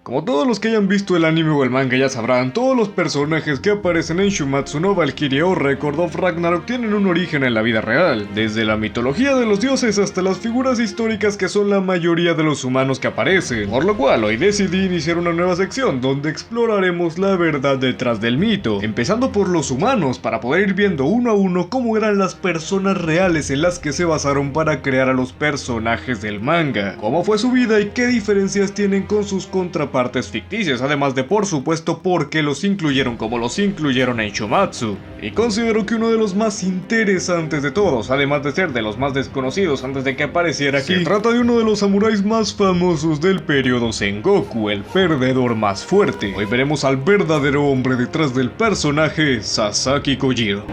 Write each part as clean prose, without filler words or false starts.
Como todos los que hayan visto el anime o el manga ya sabrán, todos los personajes que aparecen en Shumatsu no Valkyria o Record of Ragnarok tienen un origen en la vida real, desde la mitología de los dioses hasta las figuras históricas que son la mayoría de los humanos que aparecen, por lo cual hoy decidí iniciar una nueva sección donde exploraremos la verdad detrás del mito, empezando por los humanos para poder ir viendo uno a uno cómo eran las personas reales en las que se basaron para crear a los personajes del manga, cómo fue su vida y qué diferencias tienen con sus contrapartes ficticias, además de por supuesto por qué los incluyeron como los incluyeron en Shumatsu. Y considero que uno de los más interesantes de todos, además de ser de los más desconocidos antes de que apareciera aquí, se trata de uno de los samuráis más famosos del periodo Sengoku, el perdedor más fuerte. Hoy veremos al verdadero hombre detrás del personaje, Sasaki Kojiro.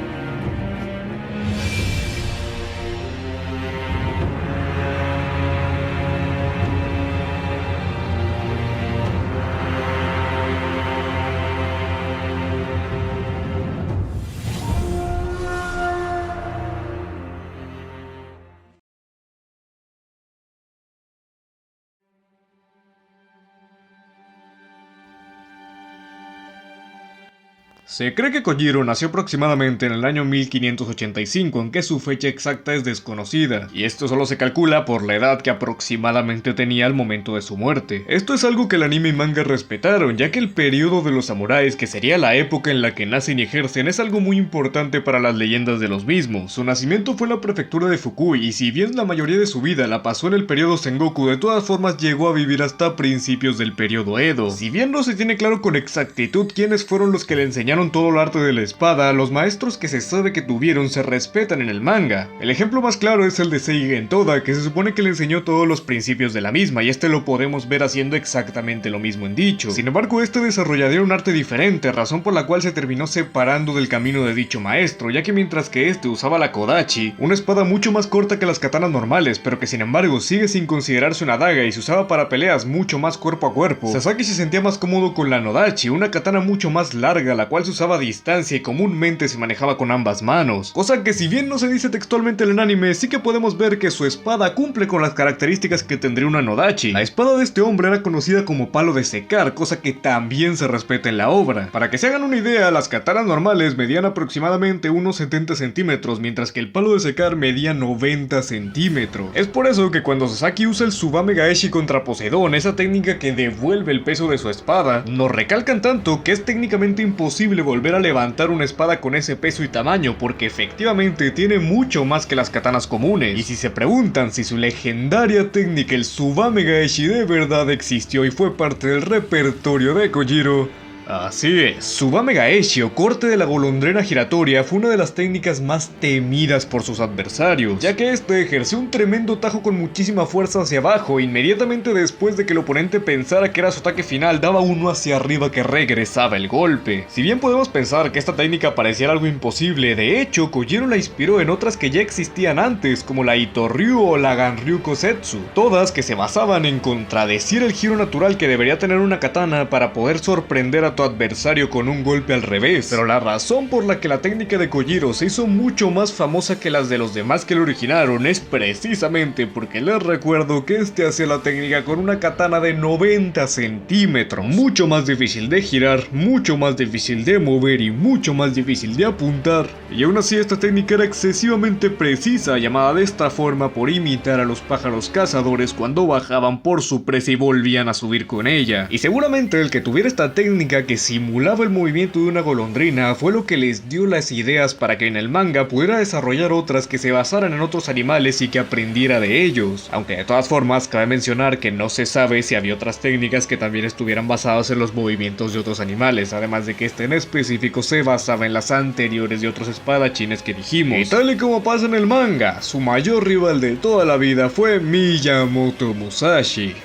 Se cree que Kojiro nació aproximadamente en el año 1585, aunque su fecha exacta es desconocida, y esto solo se calcula por la edad que aproximadamente tenía al momento de su muerte. Esto es algo que el anime y manga respetaron, ya que el periodo de los samuráis, que sería la época en la que nacen y ejercen, es algo muy importante para las leyendas de los mismos. Su nacimiento fue en la prefectura de Fukui, y si bien la mayoría de su vida la pasó en el periodo Sengoku, de todas formas llegó a vivir hasta principios del periodo Edo. Si bien no se tiene claro con exactitud quiénes fueron los que le enseñaron todo el arte de la espada, los maestros que se sabe que tuvieron se respetan en el manga. El ejemplo más claro es el de Seigen Toda, que se supone que le enseñó todos los principios de la misma, y este lo podemos ver haciendo exactamente lo mismo en dicho. Sin embargo, este desarrollaría un arte diferente, razón por la cual se terminó separando del camino de dicho maestro, ya que mientras que este usaba la Kodachi, una espada mucho más corta que las katanas normales, pero que sin embargo sigue sin considerarse una daga y se usaba para peleas mucho más cuerpo a cuerpo, Sasaki se sentía más cómodo con la Nodachi, una katana mucho más larga, la cual se usaba a distancia y comúnmente se manejaba con ambas manos, cosa que si bien no se dice textualmente en el anime, sí que podemos ver que su espada cumple con las características que tendría una Nodachi. La espada de este hombre era conocida como palo de secar, cosa que también se respeta en la obra. Para que se hagan una idea, las katanas normales medían aproximadamente unos 70 centímetros, mientras que el palo de secar medía 90 centímetros. Es por eso que cuando Sasaki usa el Tsubame Gaeshi contra Poseidón, esa técnica que devuelve el peso de su espada, nos recalcan tanto que es técnicamente imposible volver a levantar una espada con ese peso y tamaño, porque efectivamente tiene mucho más que las katanas comunes. Y si se preguntan si su legendaria técnica, el Tsubame Gaeshi, de verdad existió y fue parte del repertorio de Kojiro, así es. Tsubame Gaeshi, o corte de la golondrina giratoria, fue una de las técnicas más temidas por sus adversarios, ya que este ejerció un tremendo tajo con muchísima fuerza hacia abajo. Inmediatamente después de que el oponente pensara que era su ataque final, daba uno hacia arriba que regresaba el golpe. Si bien podemos pensar que esta técnica pareciera algo imposible, de hecho Kojiro la inspiró en otras que ya existían antes, como la Ito-ryu o la Ganryu Kosetsu, todas que se basaban en contradecir el giro natural que debería tener una katana para poder sorprender a tu adversario con un golpe al revés. Pero la razón por la que la técnica de Kojiro se hizo mucho más famosa que las de los demás que lo originaron es precisamente porque les recuerdo que este hacía la técnica con una katana de 90 centímetros, mucho más difícil de girar, mucho más difícil de mover y mucho más difícil de apuntar, y aún así esta técnica era excesivamente precisa, llamada de esta forma por imitar a los pájaros cazadores cuando bajaban por su presa y volvían a subir con ella. Y seguramente el que tuviera esta técnica que simulaba el movimiento de una golondrina fue lo que les dio las ideas para que en el manga pudiera desarrollar otras que se basaran en otros animales y que aprendiera de ellos. Aunque de todas formas cabe mencionar que no se sabe si había otras técnicas que también estuvieran basadas en los movimientos de otros animales, además de que este en específico se basaba en las anteriores de otros espadachines que dijimos. Y tal y como pasa en el manga, su mayor rival de toda la vida fue Miyamoto Musashi.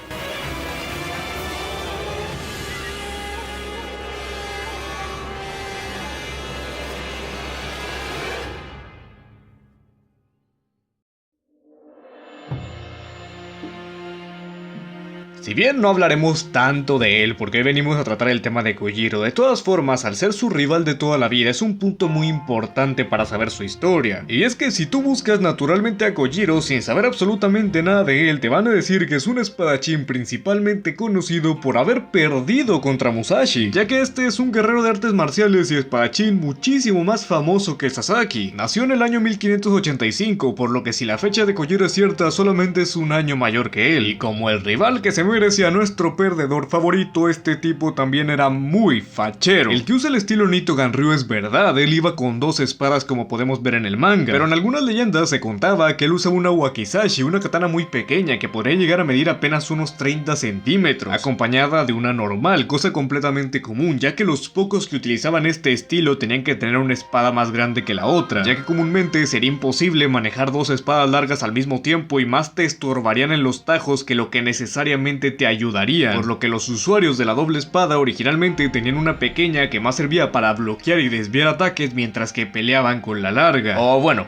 Si bien no hablaremos tanto de él, porque hoy venimos a tratar el tema de Kojiro, de todas formas, al ser su rival de toda la vida, es un punto muy importante para saber su historia. Y es que si tú buscas naturalmente a Kojiro sin saber absolutamente nada de él, te van a decir que es un espadachín principalmente conocido por haber perdido contra Musashi, ya que este es un guerrero de artes marciales y espadachín muchísimo más famoso que Sasaki. Nació en el año 1585, por lo que si la fecha de Kojiro es cierta, solamente es un año mayor que él, y como el rival que se merecía nuestro perdedor favorito, este tipo también era muy fachero. El que usa el estilo Nito Ganryu es verdad, él iba con dos espadas como podemos ver en el manga, pero en algunas leyendas se contaba que él usa una wakizashi, una katana muy pequeña que podría llegar a medir apenas unos 30 centímetros, acompañada de una normal, cosa completamente común, ya que los pocos que utilizaban este estilo tenían que tener una espada más grande que la otra, ya que comúnmente sería imposible manejar dos espadas largas al mismo tiempo y más te estorbarían en los tajos que lo que necesariamente te ayudaría, por lo que los usuarios de la doble espada originalmente tenían una pequeña que más servía para bloquear y desviar ataques mientras que peleaban con la larga. O bueno,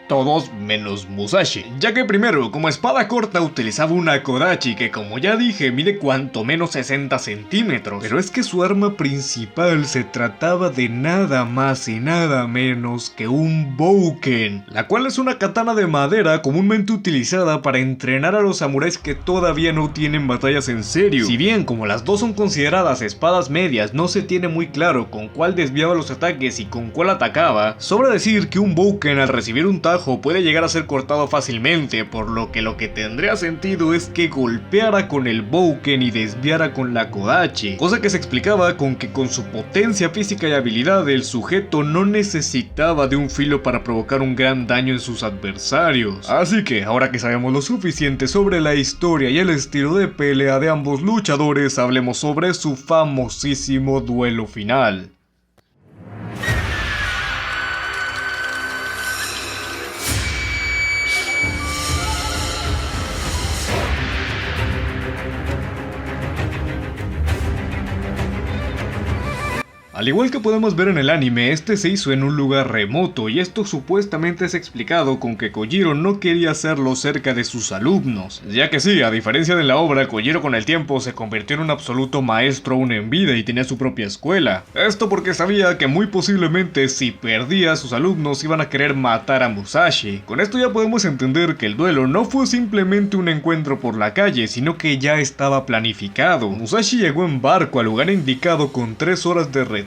todos menos Musashi, ya que primero, como espada corta utilizaba una Kodachi que como ya dije mide cuanto menos 60 centímetros, pero es que su arma principal se trataba de nada más y nada menos que un Bouken, la cual es una katana de madera comúnmente utilizada para entrenar a los samuráis que todavía no tienen batallas en serio. Si bien como las dos son consideradas espadas medias, no se tiene muy claro con cuál desviaba los ataques y con cuál atacaba, sobra decir que un Bouken al recibir un puede llegar a ser cortado fácilmente, por lo que tendría sentido es que golpeara con el Bouken y desviara con la Kodachi, cosa que se explicaba con que con su potencia física y habilidad el sujeto no necesitaba de un filo para provocar un gran daño en sus adversarios. Así que ahora que sabemos lo suficiente sobre la historia y el estilo de pelea de ambos luchadores, hablemos sobre su famosísimo duelo final. Al igual que podemos ver en el anime, este se hizo en un lugar remoto y esto supuestamente es explicado con que Kojiro no quería hacerlo cerca de sus alumnos, ya que sí, a diferencia de la obra, Kojiro con el tiempo se convirtió en un absoluto maestro aún en vida y tenía su propia escuela. Esto porque sabía que muy posiblemente si perdía, sus alumnos iban a querer matar a Musashi. Con esto ya podemos entender que el duelo no fue simplemente un encuentro por la calle, sino que ya estaba planificado. Musashi llegó en barco al lugar indicado con 3 horas de retraso,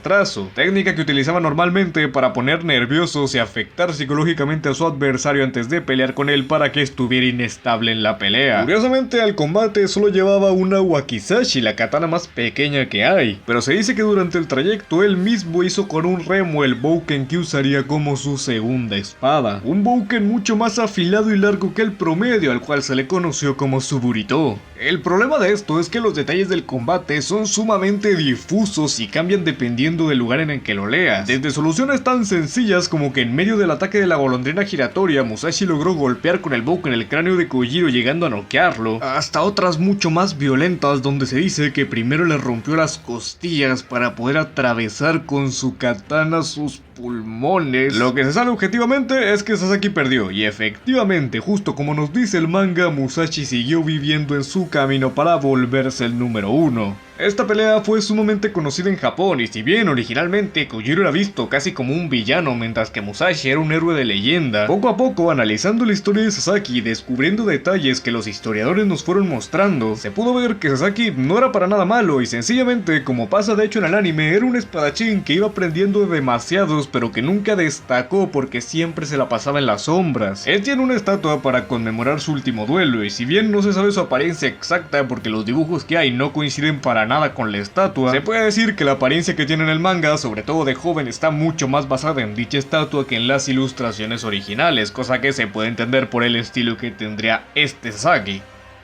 técnica que utilizaba normalmente para poner nerviosos y afectar psicológicamente a su adversario antes de pelear con él para que estuviera inestable en la pelea. Curiosamente al combate solo llevaba una wakizashi, la katana más pequeña que hay, pero se dice que durante el trayecto él mismo hizo con un remo el Bouken que usaría como su segunda espada, un Bouken mucho más afilado y largo que el promedio, al cual se le conoció como su Burito. El problema de esto es que los detalles del combate son sumamente difusos y cambian dependiendo del lugar en el que lo leas. Desde soluciones tan sencillas como que en medio del ataque de la golondrina giratoria, Musashi logró golpear con el Bouken el cráneo de Kojiro llegando a noquearlo, hasta otras mucho más violentas donde se dice que primero le rompió las costillas para poder atravesar con su katana sus pulmones. Lo que se sabe objetivamente es que Sasaki perdió y efectivamente, justo como nos dice el manga, Musashi siguió viviendo en su camino para volverse el número 1. Esta pelea fue sumamente conocida en Japón y si bien originalmente Kojiro era visto casi como un villano mientras que Musashi era un héroe de leyenda, poco a poco analizando la historia de Sasaki y descubriendo detalles que los historiadores nos fueron mostrando, se pudo ver que Sasaki no era para nada malo y sencillamente, como pasa de hecho en el anime, era un espadachín que iba aprendiendo de demasiados pero que nunca destacó porque siempre se la pasaba en las sombras. Él tiene una estatua para conmemorar su último duelo y si bien no se sabe su apariencia exacta porque los dibujos que hay no coinciden para nada con la estatua, se puede decir que la apariencia que tiene en el manga, sobre todo de joven, está mucho más basada en dicha estatua que en las ilustraciones originales, cosa que se puede entender por el estilo que tendría este Sasaki.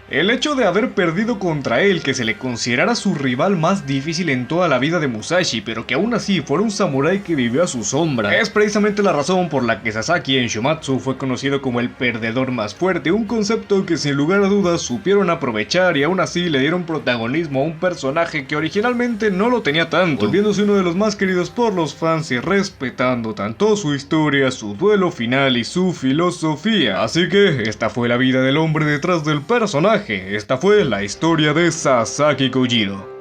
El hecho de haber perdido contra él, que se le considerara su rival más difícil en toda la vida de Musashi, pero que aún así fuera un samurái que vivió a su sombra, es precisamente la razón por la que Sasaki en Shumatsu fue conocido como el perdedor más fuerte, un concepto que sin lugar a dudas supieron aprovechar y aún así le dieron protagonismo a un personaje que originalmente no lo tenía tanto, volviéndose uno de los más queridos por los fans y respetando tanto su historia, su duelo final y su filosofía. Así que esta fue la vida del hombre detrás del personaje personaje. Esta fue la historia de Sasaki Kojiro.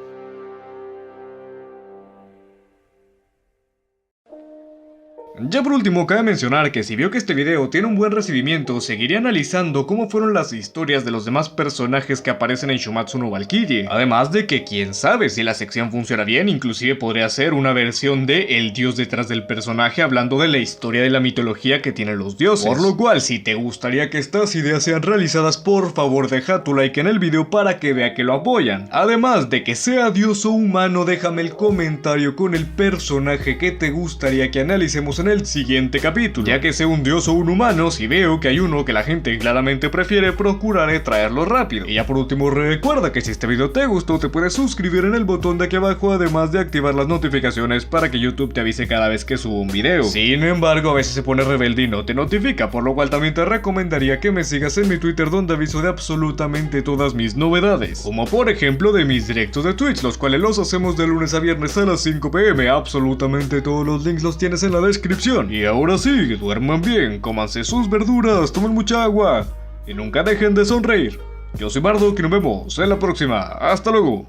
Ya por último, cabe mencionar que si veo que este video tiene un buen recibimiento, seguiré analizando cómo fueron las historias de los demás personajes que aparecen en Shumatsu no Valkyrie. Además de que quién sabe si la sección funciona bien, inclusive podría ser una versión de el dios detrás del personaje hablando de la historia de la mitología que tienen los dioses. Por lo cual, si te gustaría que estas ideas sean realizadas, por favor deja tu like en el video para que vea que lo apoyan. Además de que sea dios o humano, déjame el comentario con el personaje que te gustaría que analicemos en el siguiente capítulo. Ya que sea un dios o un humano, si veo que hay uno que la gente claramente prefiere, procuraré traerlo rápido. Y ya por último, recuerda que si este video te gustó, te puedes suscribir en el botón de aquí abajo, además de activar las notificaciones para que YouTube te avise cada vez que subo un video. Sin embargo, a veces se pone rebelde y no te notifica, por lo cual también te recomendaría que me sigas en mi Twitter, donde aviso de absolutamente todas mis novedades, como por ejemplo de mis directos de Twitch, los cuales los hacemos de lunes a viernes a las 5 p.m. Absolutamente todos los links los tienes en la descripción. Y ahora sí, duerman bien, cómanse sus verduras, tomen mucha agua y nunca dejen de sonreír. Yo soy Bardock y nos vemos en la próxima. Hasta luego.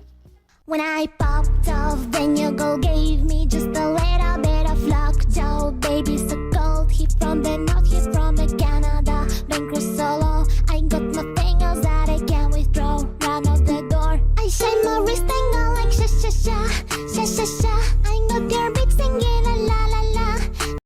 When I popped off, then your girl gave me just a